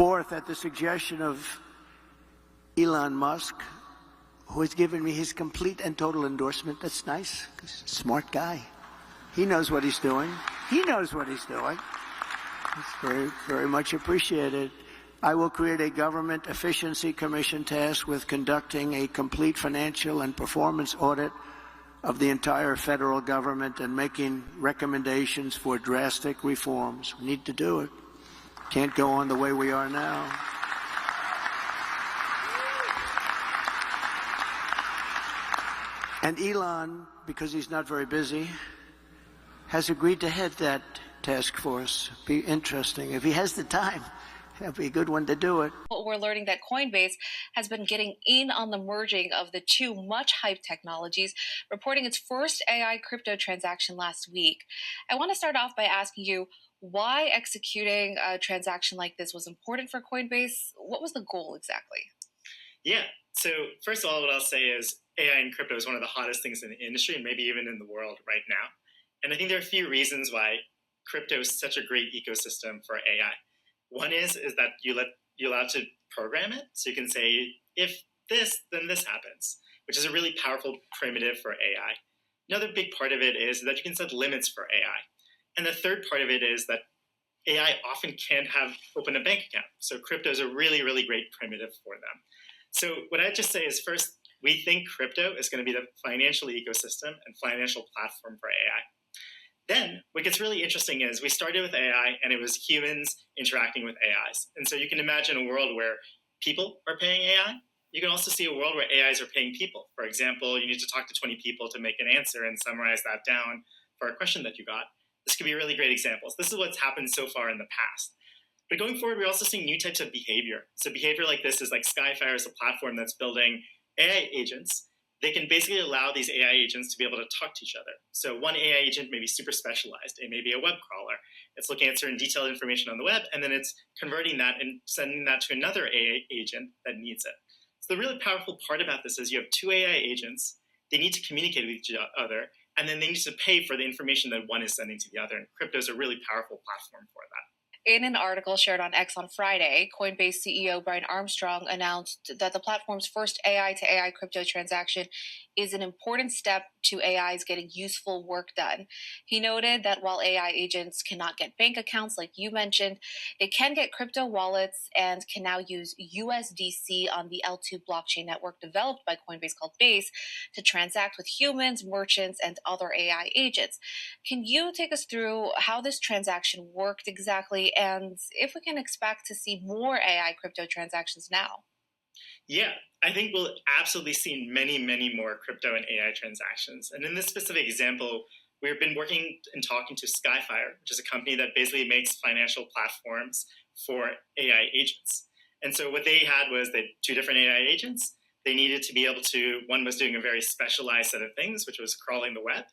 Fourth, at the suggestion of Elon Musk, who has given me his complete and total endorsement. That's nice, 'cause he's a smart guy. He knows what he's doing. He knows what he's doing. It's very, very much appreciated. I will create a government efficiency commission tasked with conducting a complete financial and performance audit of the entire federal government and making recommendations for drastic reforms. We need to do it. Can't go on the way we are now. And Elon, because he's not very busy, has agreed to head that task force. Be interesting. If he has the time, that'd be a good one to do it. We're learning that Coinbase has been getting in on the merging of the two much-hyped technologies, reporting its first AI crypto transaction last week. I want to start off by asking you why executing a transaction like this was important for Coinbase. What was the goal exactly? Yeah. So first of all, what I'll say is AI and crypto is one of the hottest things in the industry and maybe even in the world right now. And I think there are a few reasons why crypto is such a great ecosystem for AI. One is that you're allowed to program it. So you can say, if this, then this happens, which is a really powerful primitive for AI. Another big part of it is that you can set limits for AI. And the third part of it is that AI often can't open a bank account. So crypto is a really, really great primitive for them. So what I just say is first, we think crypto is going to be the financial ecosystem and financial platform for AI. Then what gets really interesting is we started with AI and it was humans interacting with AIs. And so you can imagine a world where people are paying AI. You can also see a world where AIs are paying people. For example, you need to talk to 20 people to make an answer and summarize that down for a question that you got. This could be really great examples. This is what's happened so far in the past. But going forward, we're also seeing new types of behavior. So behavior like this is like Skyfire is a platform that's building AI agents. They can basically allow these AI agents to be able to talk to each other. So one AI agent may be super specialized. It may be a web crawler. It's looking at certain detailed information on the web, and then it's converting that and sending that to another AI agent that needs it. So the really powerful part about this is you have two AI agents. They need to communicate with each other, and then they need to pay for the information that one is sending to the other. And crypto is a really powerful platform for that. In an article shared on X on Friday, Coinbase CEO Brian Armstrong announced that the platform's first AI to AI crypto transaction is an important step to AIs getting useful work done. He noted that while AI agents cannot get bank accounts like you mentioned, they can get crypto wallets and can now use USDC on the L2 blockchain network developed by Coinbase called Base to transact with humans, merchants, and other AI agents. Can you take us through how this transaction worked exactly and if we can expect to see more AI crypto transactions now? Yeah, I think we'll absolutely see many, many more crypto and AI transactions. And in this specific example, we've been working and talking to Skyfire, which is a company that basically makes financial platforms for AI agents. And so what they had was they had two different AI agents. They needed to be able to, one was doing a very specialized set of things, which was crawling the web,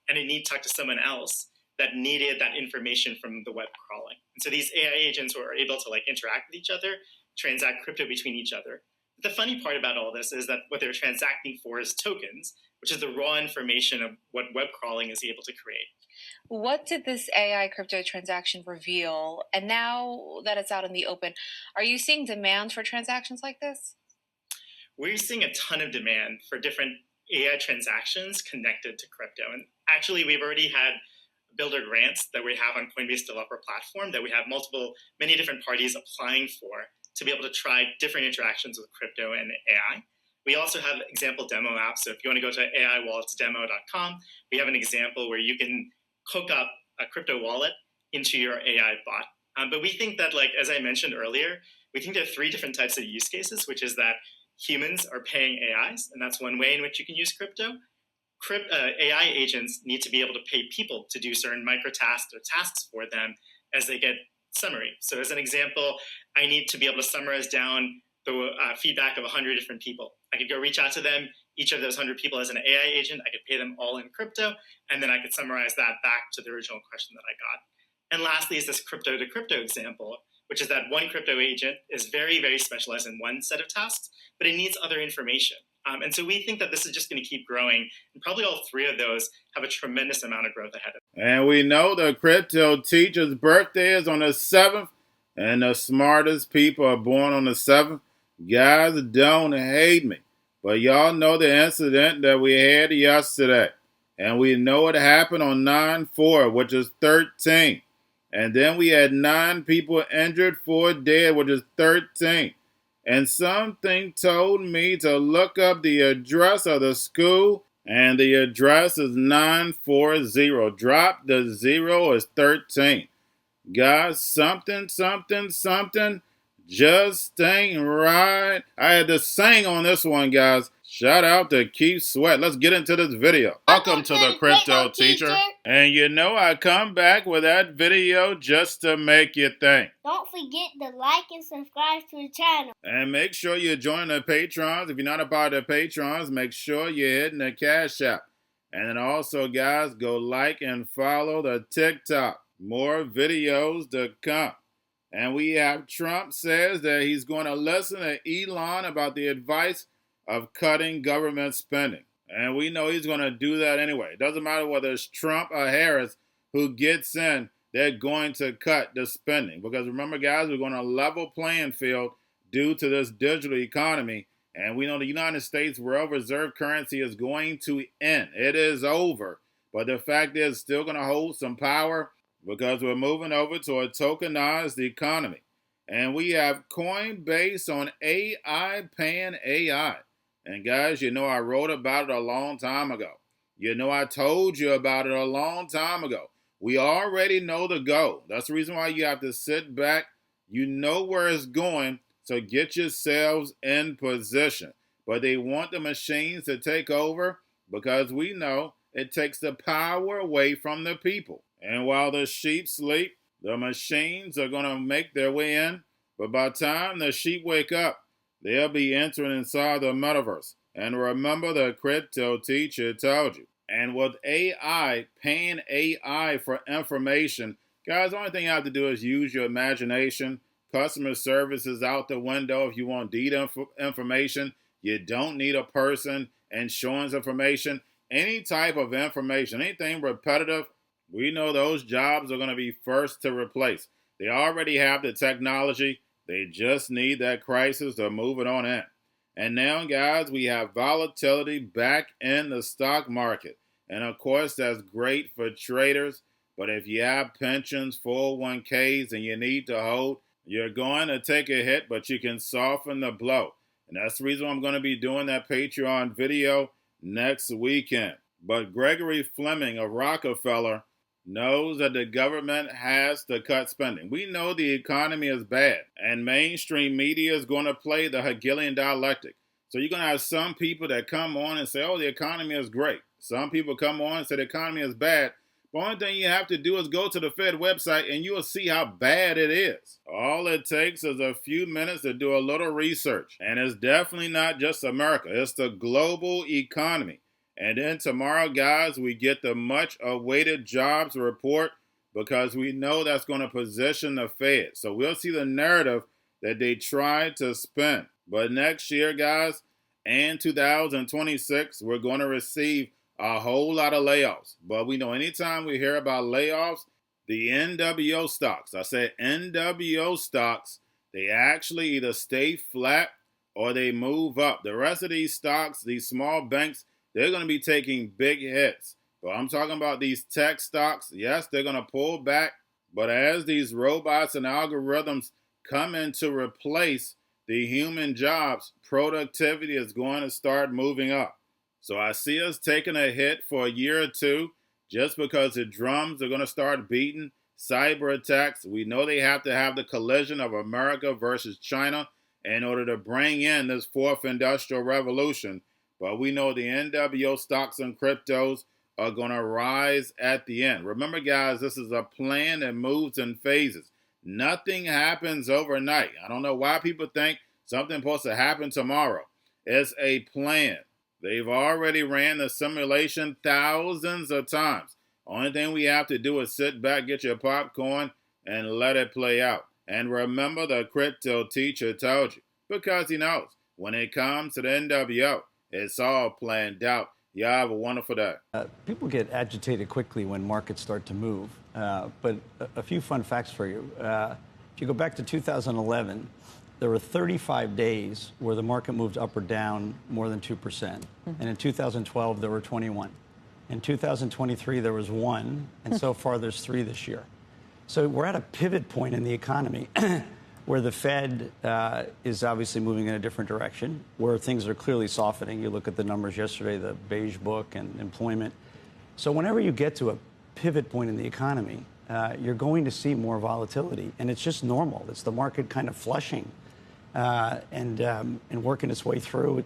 and it needed to talk to someone else that needed that information from the web crawling. And so these AI agents were able to interact with each other, transact crypto between each other. The funny part about all this is that what they're transacting for is tokens, which is the raw information of what web crawling is able to create. What did this AI crypto transaction reveal? And now that it's out in the open, are you seeing demand for transactions like this? We're seeing a ton of demand for different AI transactions connected to crypto. And actually, we've already had builder grants that we have on Coinbase Developer Platform that we have many different parties applying for to be able to try different interactions with crypto and AI. We also have example demo apps. So if you want to go to aiwalletsdemo.com, we have an example where you can hook up a crypto wallet into your AI bot. But we think that, as I mentioned earlier, we think there are three different types of use cases, which is that humans are paying AIs, and that's one way in which you can use crypto. AI agents need to be able to pay people to do certain micro tasks or tasks for them as they get summary. So as an example, I need to be able to summarize down the feedback of 100 different people. I could go reach out to them. Each of those 100 people as an AI agent, I could pay them all in crypto, and then I could summarize that back to the original question that I got. And lastly is this crypto to crypto example, which is that one crypto agent is very, very specialized in one set of tasks, but it needs other information. And so we think that this is just going to keep growing, and probably all three of those have a tremendous amount of growth ahead of them. And we know the Cryptoteacher's birthday is on the 7th and the smartest people are born on the 7th. Guys, don't hate me, but y'all know the incident that we had yesterday. And we know it happened on 9/4, which is 13. And then we had 9 people injured, 4 dead, which is 13. And something told me to look up the address of the school, and the address is 940. Drop the 0 is 13. Guys, something just ain't right. I had to sing on this one, guys. Shout out to Keith Sweat. Let's get into this video. Welcome to the Crypto Teacher. And you know I come back with that video just to make you think. Don't forget to like and subscribe to the channel. And make sure you join the Patrons. If you're not a part of the Patrons, make sure you're hitting the Cash App. And then also, guys, go like and follow the TikTok. More videos to come. And we have Trump says that he's going to listen to Elon about the advice of cutting government spending. And we know he's going to do that anyway. It doesn't matter whether it's Trump or Harris who gets in, they're going to cut the spending. Because remember, guys, we're going to level playing field due to this digital economy. And we know the United States world reserve currency is going to end. It is over. But the fact is, it's still going to hold some power because we're moving over to a tokenized economy. And we have Coinbase on AI paying AI. And guys, you know I wrote about it a long time ago. You know I told you about it a long time ago. We already know the goal. That's the reason why you have to sit back. You know where it's going, so get yourselves in position. But they want the machines to take over because we know it takes the power away from the people. And while the sheep sleep, the machines are going to make their way in. But by the time the sheep wake up, they'll be entering inside the metaverse. And remember, the Crypto Teacher told you. And with AI, paying AI for information, guys, the only thing you have to do is use your imagination. Customer service is out the window if you want deed information. You don't need a person. Insurance information. Any type of information, anything repetitive, we know those jobs are going to be first to replace. They already have the technology. They just need that crisis to move it on in. And now, guys, we have volatility back in the stock market. And, of course, that's great for traders. But if you have pensions, 401ks, and you need to hold, you're going to take a hit, but you can soften the blow. And that's the reason why I'm going to be doing that Patreon video next weekend. But Gregory Fleming of Rockefeller knows that the government has to cut spending. We know the economy is bad, and mainstream media is going to play the Hegelian dialectic. So you're going to have some people that come on and say, oh, the economy is great. Some people come on and say the economy is bad. The only thing you have to do is go to the Fed website and you will see how bad it is. All it takes is a few minutes to do a little research. And it's definitely not just America. It's the global economy. And then tomorrow, guys, we get the much-awaited jobs report because we know that's going to position the Fed. So we'll see the narrative that they tried to spin. But next year, guys, and 2026, we're going to receive a whole lot of layoffs. But we know anytime we hear about layoffs, the NWO stocks, I said NWO stocks, they actually either stay flat or they move up. The rest of these stocks, these small banks, they're going to be taking big hits. But I'm talking about these tech stocks. Yes, they're going to pull back. But as these robots and algorithms come in to replace the human jobs, productivity is going to start moving up. So I see us taking a hit for a year or two just because the drums are going to start beating. Cyber attacks, we know they have to have the collision of America versus China in order to bring in this fourth industrial revolution. But we know the NWO stocks and cryptos are going to rise at the end. Remember, guys, this is a plan that moves in phases. Nothing happens overnight. I don't know why people think something's supposed to happen tomorrow. It's a plan. They've already ran the simulation thousands of times. Only thing we have to do is sit back, get your popcorn, and let it play out. And remember, the Crypto Teacher told you, because he knows when it comes to the NWO, it's all planned out. Y'all have a wonderful day. People get agitated quickly when markets start to move, but a few fun facts for you. If you go back to 2011, there were 35 days where the market moved up or down more than 2%. And in 2012, there were 21. In 2023, there was 1. And so far, there's 3 this year. So we're at a pivot point in the economy where the Fed is obviously moving in a different direction, where things are clearly softening. You look at the numbers yesterday, the beige book and employment. So whenever you get to a pivot point in the economy, you're going to see more volatility. And it's just normal. It's the market kind of flushing and working its way through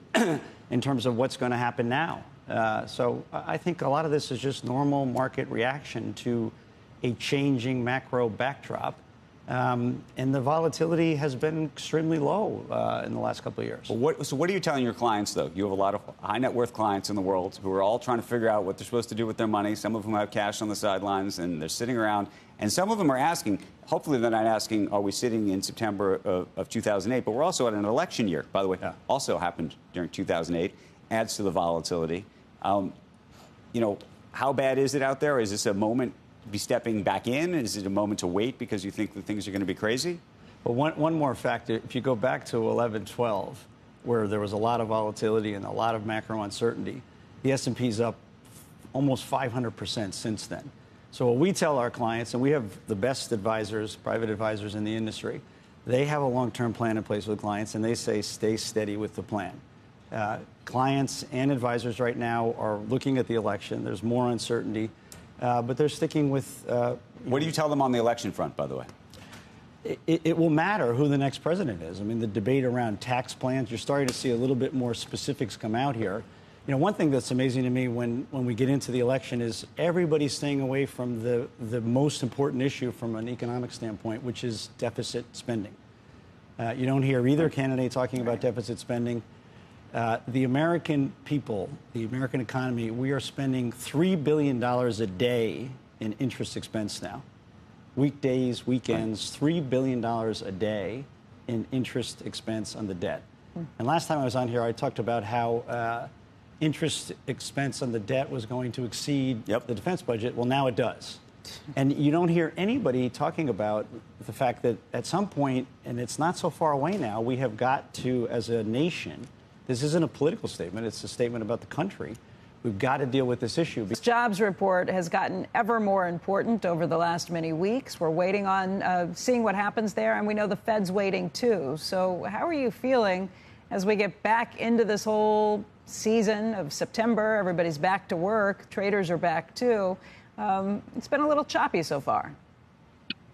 in terms of what's going to happen now. So I think a lot of this is just normal market reaction to a changing macro backdrop. And the volatility has been extremely low in the last couple of years. Well, so what are you telling your clients, though? You have a lot of high net worth clients in the world who are all trying to figure out what they're supposed to do with their money. Some of them have cash on the sidelines, and they're sitting around. And some of them are asking, hopefully they're not asking, are we sitting in September of 2008? But we're also at an election year, by the way. Yeah. Also happened during 2008. Adds to the volatility. You know, how bad is it out there? Is this a moment to be stepping back in? Is it a moment to wait because you think that things are going to be crazy? Well, one more factor. If you go back to 11, 12, where there was a lot of volatility and a lot of macro uncertainty, the S&P's up almost 500% since then. So what we tell our clients, and we have the best advisors, private advisors in the industry, they have a long-term plan in place with clients, and they say stay steady with the plan. Clients and advisors right now are looking at the election. There's more uncertainty, but they're sticking with... what do you tell them on the election front, by the way? It will matter who the next president is. I mean, the debate around tax plans, you're starting to see a little bit more specifics come out here. You know, one thing that's amazing to me when we get into the election is everybody's staying away from the most important issue from an economic standpoint, which is deficit spending. You don't hear either candidate talking about deficit spending. The American people, the American economy, we are spending $3 billion a day in interest expense now. Weekdays, weekends, $3 billion a day in interest expense on the debt. And last time I was on here, I talked about how interest expense on the debt was going to exceed the defense budget. Well, now it does. And you don't hear anybody talking about the fact that at some point, and it's not so far away now, we have got to, as a nation, this isn't a political statement, it's a statement about the country. We've got to deal with this issue. This jobs report has gotten ever more important over the last many weeks. We're waiting on seeing what happens there, and we know the Fed's waiting too. So how are you feeling as we get back into this whole season of September? Everybody's back to work. Traders are back too. It's been a little choppy so far.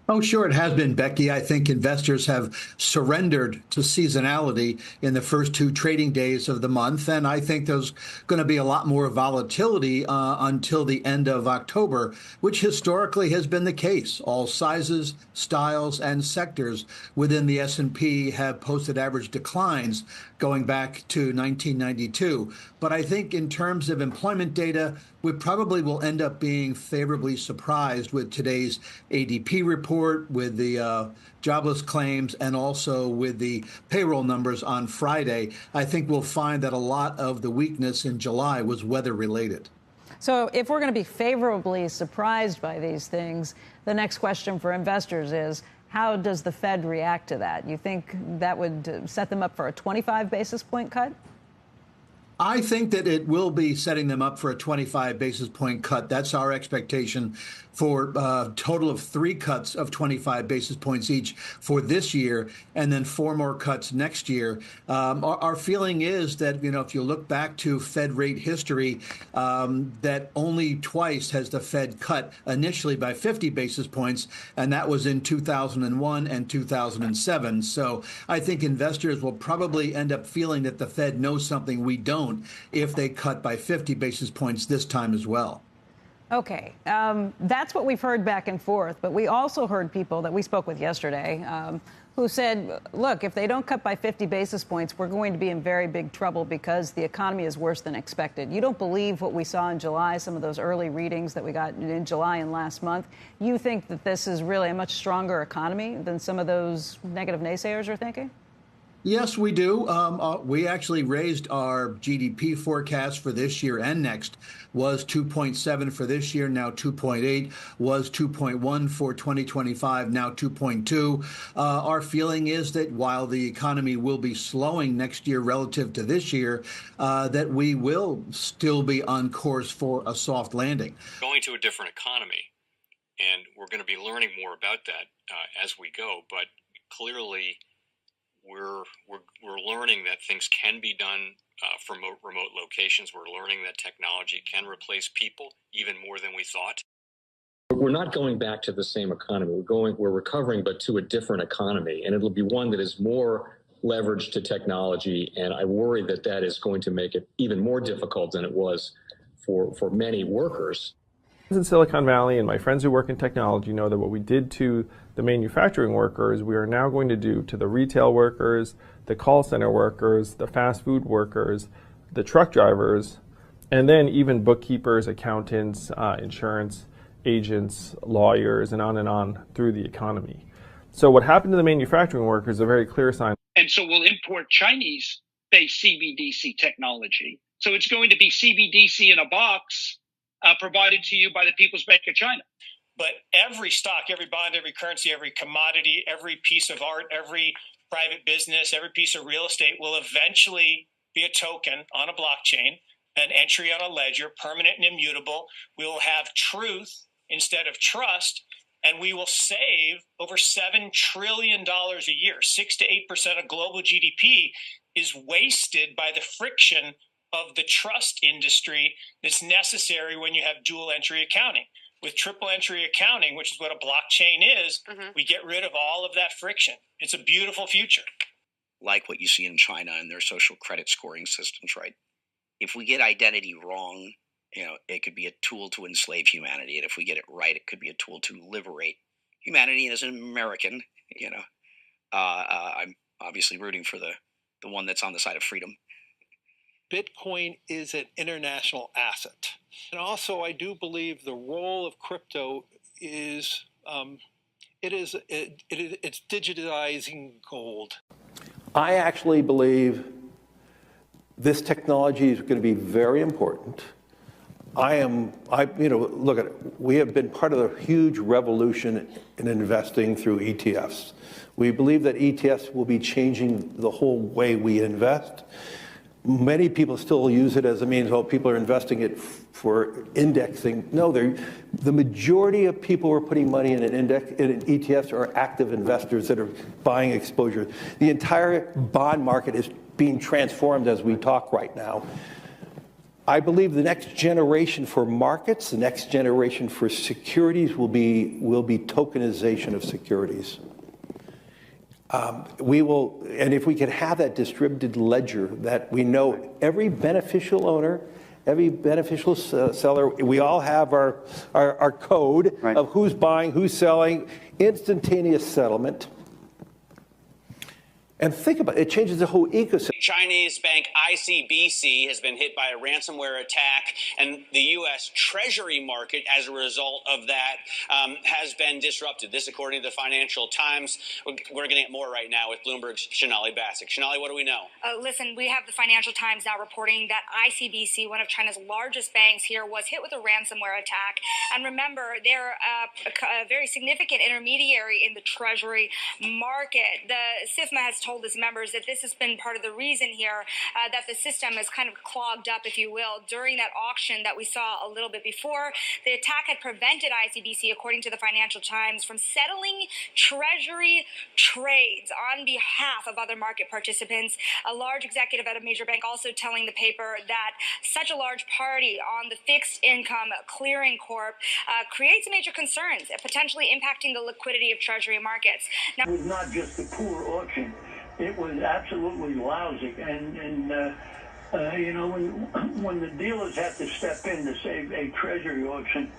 Oh, sure, it has been, Becky. I think investors have surrendered to seasonality in the first 2 trading days of the month, and I think there's going to be a lot more volatility until the end of October, which historically has been the case. All sizes, styles, and sectors within the S&P have posted average declines going back to 1992. But I think in terms of employment data, we probably will end up being favorably surprised with today's ADP report, with the jobless claims, and also with the payroll numbers on Friday. I think we'll find that a lot of the weakness in July was weather-related. So if we're going to be favorably surprised by these things, the next question for investors is, how does the Fed react to that? You think that would set them up for a 25 basis point cut? I think that it will be setting them up for a 25 basis point cut. That's our expectation for a total of 3 cuts of 25 basis points each for this year, and then 4 more cuts next year. Our feeling is that, you know, if you look back to Fed rate history, that only twice has the Fed cut initially by 50 basis points, and that was in 2001 and 2007. So I think investors will probably end up feeling that the Fed knows something we don't if they cut by 50 basis points this time as well. Okay, that's what we've heard back and forth. But we also heard people that we spoke with yesterday who said, look, if they don't cut by 50 basis points, we're going to be in very big trouble because the economy is worse than expected. You don't believe what we saw in July, some of those early readings that we got in July and last month. You think that this is really a much stronger economy than some of those negative naysayers are thinking? Yes, we do. We actually raised our GDP forecast for this year and next. Was 2.7 for this year, now 2.8. Was 2.1 for 2025, now 2.2. Our feeling is that while the economy will be slowing next year relative to this year, that we will still be on course for a soft landing. Going to a different economy, and we're going to be learning more about that as we go. But clearly, we're learning that things can be done from remote locations. We're learning that technology can replace people even more than we thought. We're not going back to the same economy. We're recovering, but to a different economy, and it'll be one that is more leveraged to technology. And I worry that that is going to make it even more difficult than it was for many workers. In Silicon Valley, and my friends who work in technology know that what we did to the manufacturing workers, we are now going to do to the retail workers, the call center workers, the fast food workers, the truck drivers, and then even bookkeepers, accountants, insurance agents, lawyers, and on through the economy. So what happened to the manufacturing workers is a very clear sign. And so we'll import Chinese-based CBDC technology. So it's going to be CBDC in a box provided to you by the People's Bank of China. But every stock, every bond, every currency, every commodity, every piece of art, every private business, every piece of real estate will eventually be a token on a blockchain, an entry on a ledger, permanent and immutable. We will have truth instead of trust, and we will save over $7 trillion a year. 6 to 8% of global GDP is wasted by the friction of the trust industry that's necessary when you have dual entry accounting. With triple entry accounting, which is what a blockchain is, we get rid of all of that friction. It's a beautiful future. Like what you see in China and their social credit scoring systems, right? If we get identity wrong, it could be a tool to enslave humanity. And if we get it right, it could be a tool to liberate humanity. And as an American, I'm obviously rooting for the one that's on the side of freedom. Bitcoin is an international asset. And also, I do believe the role of crypto is it's digitizing gold. I actually believe this technology is going to be very important. Look at it. We have been part of the huge revolution in investing through ETFs. We believe that ETFs will be changing the whole way we invest. Many people still use it as a means, people are investing it for indexing. No, the majority of people who are putting money in in ETFs are active investors that are buying exposure. The entire bond market is being transformed as we talk right now. I believe the next generation for markets, the next generation for securities will be tokenization of securities. And if we could have that distributed ledger that we know every beneficial owner, every beneficial seller, we all have our code of who's buying, who's selling, instantaneous settlement. And think about it, it changes the whole ecosystem. Chinese bank ICBC has been hit by a ransomware attack, and the U.S. Treasury market, as a result of that, has been disrupted. This, according to the Financial Times. We're getting more right now with Bloomberg's Shonali Bassick. Shonali, what do we know? Listen, we have the Financial Times now reporting that ICBC, one of China's largest banks here, was hit with a ransomware attack. And remember, they're a very significant intermediary in the Treasury market. The SIFMA has told its members that this has been part of the reason here that the system is kind of clogged up, if you will, during that auction that we saw a little bit before. The attack had prevented ICBC, according to the Financial Times, from settling Treasury trades on behalf of other market participants. A large executive at a major bank also telling the paper that such a large party on the fixed income clearing corp creates major concerns, potentially impacting the liquidity of Treasury markets. Now, it was not just a poor auction. It was absolutely lousy, and when the dealers have to step in to save a treasury auction,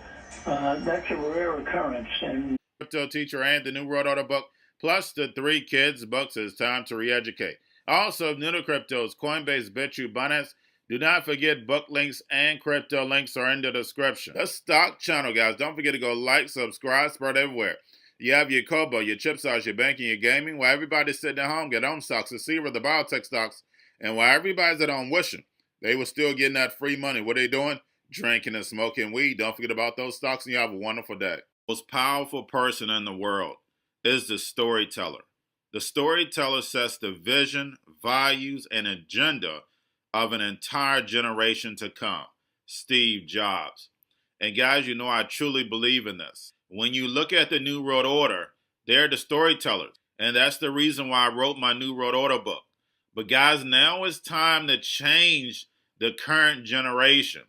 that's a rare occurrence. And Cryptoteacher and the new World Order book, plus the 3 kids books, It's Time to Re-Educate. Also, new to cryptos, Coinbase, Bitrue, Binance. Do not forget book links and crypto links are in the description. The Stock Channel, guys. Don't forget to go like, subscribe, spread everywhere. You have your Kobo, your chip stocks, your banking, your gaming. While everybody's sitting at home, get on stocks, the Seaver, the biotech stocks. And while everybody's at home wishing, they were still getting that free money. What are they doing? Drinking and smoking weed. Don't forget about those stocks, and you have a wonderful day. The most powerful person in the world is the storyteller. The storyteller sets the vision, values, and agenda of an entire generation to come. Steve Jobs. And guys, you know I truly believe in this. When you look at the New World Order, they're the storytellers. And that's the reason why I wrote my New World Order book. But guys, now it's time to change the current generation.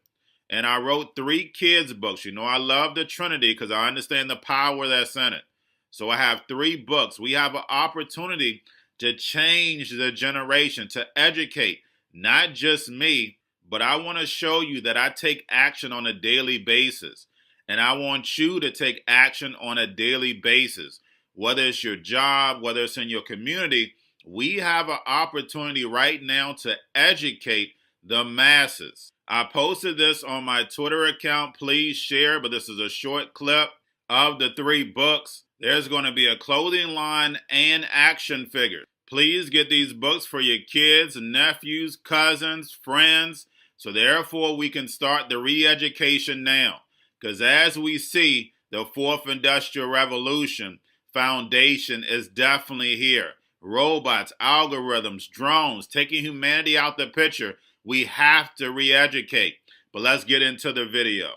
And I wrote 3 kids books. You know I love the Trinity because I understand the power that's in it. So I have 3 books. We have an opportunity to change the generation, to educate, not just me, but I want to show you that I take action on a daily basis. And I want you to take action on a daily basis. Whether it's your job, whether it's in your community, we have an opportunity right now to educate the masses. I posted this on my Twitter account. Please share, but this is a short clip of the 3 books. There's going to be a clothing line and action figures. Please get these books for your kids, nephews, cousins, friends, so therefore we can start the re-education now. Because as we see, the 4th Industrial Revolution foundation is definitely here. Robots, algorithms, drones, taking humanity out the picture. We have to re-educate. But let's get into the video.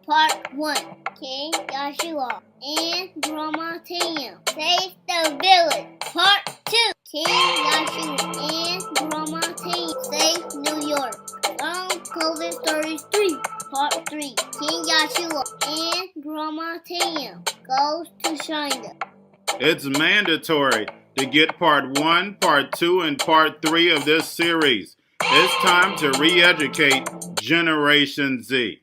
Part 1. King Joshua and Grandma Tam save the village. Part 2. King Joshua and Grandma Tam save New York from COVID-33. Part 3. King Joshua and Grandma Tam goes to China. It's mandatory to get part 1, part 2, and part 3 of this series. It's time to re-educate Generation Z.